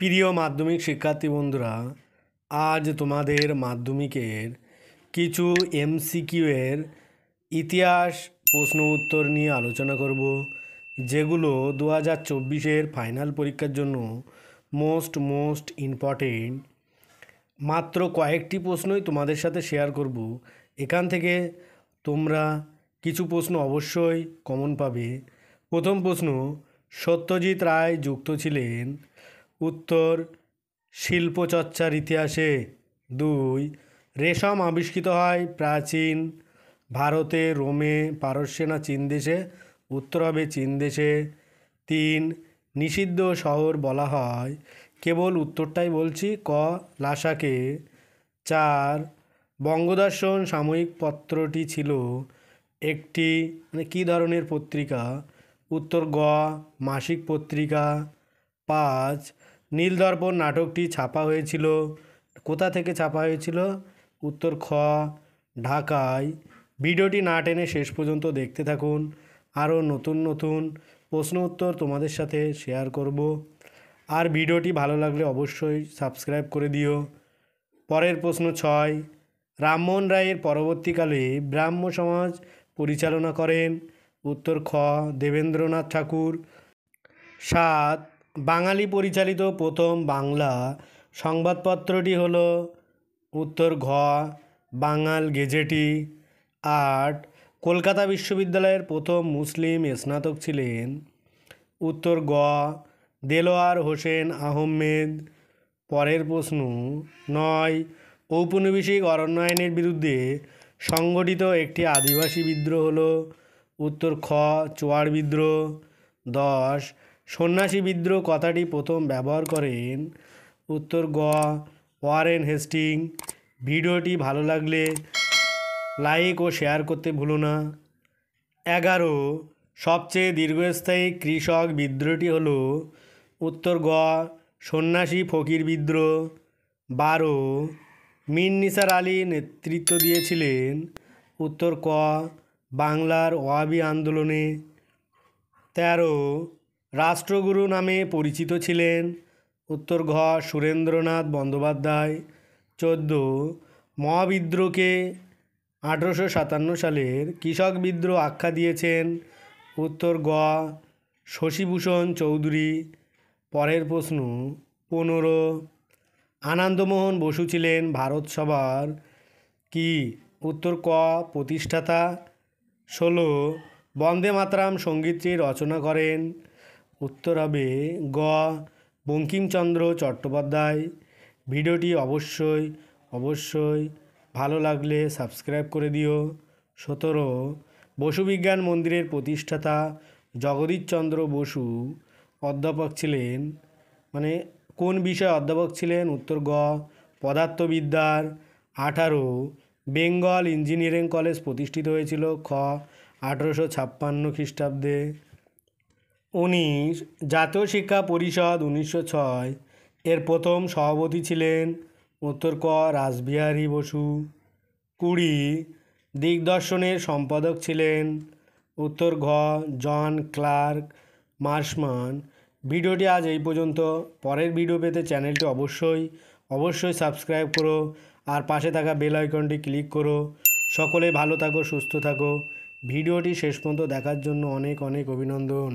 প্রিয় মাধ্যমিক শিক্ষার্থী বন্ধুরা, আজ তোমাদের মাধ্যমিকের কিছু এমসিকিউ এর ইতিহাস প্রশ্ন উত্তর নিয়ে আলোচনা করব, যেগুলো 2024-এর ফাইনাল পরীক্ষার জন্য মোস্ট ইম্পর্টেন্ট। মাত্র কয়েকটি প্রশ্নই তোমাদের সাথে শেয়ার করব। এখান থেকে তোমরা কিছু প্রশ্ন অবশ্যই কমন পাবে। প্রথম প্রশ্ন, সত্যজিৎ রায় যুক্ত ছিলেন। উত্তর, শিল্পচর্চার ইতিহাসে। 2, রেশম আবিষ্কৃত হয় প্রাচীন ভারতে, রোমে, পারস্যে না চীন দেশে? উত্তর হবে চীন দেশে। 3, নিষিদ্ধ শহর বলা হয়, কেবল উত্তরটাই বলছি, ক, লাসাকে। 4, বঙ্গদর্শন সাময়িক পত্রটি ছিল একটি কী ধরনের পত্রিকা? উত্তর গ, মাসিক পত্রিকা। 5, নীলদর্পণ নাটকটি ছাপা হয়েছিল, কোথা থেকে ছাপা হয়েছিল? উত্তর খ, ঢাকায়। ভিডিওটি না টেনে শেষ পর্যন্ত দেখতে থাকুন, আরও নতুন প্রশ্ন উত্তর তোমাদের সাথে শেয়ার করব। আর ভিডিওটি ভালো লাগলে অবশ্যই সাবস্ক্রাইব করে দিও। পরের প্রশ্ন 6, রামমোহন রায়ের পরবর্তীকালে ব্রাহ্ম সমাজ পরিচালনা করেন। উত্তর খ, দেবেন্দ্রনাথ ঠাকুর। 7, বাঙালি পরিচালিত প্রথম বাংলা সংবাদপত্রটি হল? উত্তর ঘ, বাঙাল গেজেটি। 8, কলকাতা বিশ্ববিদ্যালয়ের প্রথম মুসলিম স্নাতক ছিলেন। উত্তর গ, দেলোয়ার হোসেন আহমেদ। পরের প্রশ্ন 9, ঔপনিবেশিক অরণ্যায়নের বিরুদ্ধে সংগঠিত একটি আদিবাসী বিদ্রোহ হল? উত্তর খ, চোয়ার বিদ্রোহ। 10, সন্ন্যাসী বিদ্রোহ কথাটি প্রথম ব্যবহার করেন? উত্তর গ, ওয়ারেন হেস্টিং। ভিডিওটি ভালো লাগলে লাইক ও শেয়ার করতে ভুলো না। 11, সবচেয়ে দীর্ঘস্থায়ী কৃষক বিদ্রোহটি হল? উত্তর গ, সন্ন্যাসী ফকির বিদ্রোহ। 12, মীর নিসার আলী নেতৃত্ব দিয়েছিলেন? উত্তর ক, বাংলার ওয়াবি আন্দোলনে। 13, রাষ্ট্রগুরু নামে পরিচিত ছিলেন? উত্তর ঘ, সুরেন্দ্রনাথ বন্দ্যোপাধ্যায়। 14, মহাবিদ্রোহকে 1857 সালের কৃষক বিদ্রোহ আখ্যা দিয়েছেন? উত্তর গ, শশীভূষণ চৌধুরী। পরের প্রশ্ন 15, আনন্দমোহন বসু ছিলেন ভারত সভার কি? উত্তর ক, প্রতিষ্ঠাতা। 16, বন্দে মাতরম সঙ্গীতটি রচনা করেন? উত্তর হবে গ, বঙ্কিমচন্দ্র চট্টোপাধ্যায়। ভিডিওটি অবশ্যই ভালো লাগলে সাবস্ক্রাইব করে দিও। 17, বসু বিজ্ঞান মন্দিরের প্রতিষ্ঠাতা জগদীশচন্দ্র বসু অধ্যাপক ছিলেন, কোন বিষয়ে অধ্যাপক ছিলেন? উত্তর গ, পদার্থবিদ্যার। 18, বেঙ্গল ইঞ্জিনিয়ারিং কলেজ প্রতিষ্ঠিত হয়েছিল? খ, 1856 খ্রিস্টাব্দে। 19, জাতীয় শিক্ষা পরিষদ 1906 এর প্রথম সভাপতি ছিলেন? উত্তর ক, রাসবিহারী বসু। 20, দিগদর্শনের সম্পাদক ছিলেন? উত্তর ঘ, জন ক্লার্ক মার্শম্যান। ভিডিওটি আজ এই পর্যন্ত। পরের ভিডিও পেতে চ্যানেলটি অবশ্যই সাবস্ক্রাইব করো আর পাশে থাকা বেল আইকনটি ক্লিক করো। সকলে ভালো থাকো, সুস্থ থাকো। ভিডিওটি শেষ পর্যন্ত দেখার জন্য অনেক অভিনন্দন।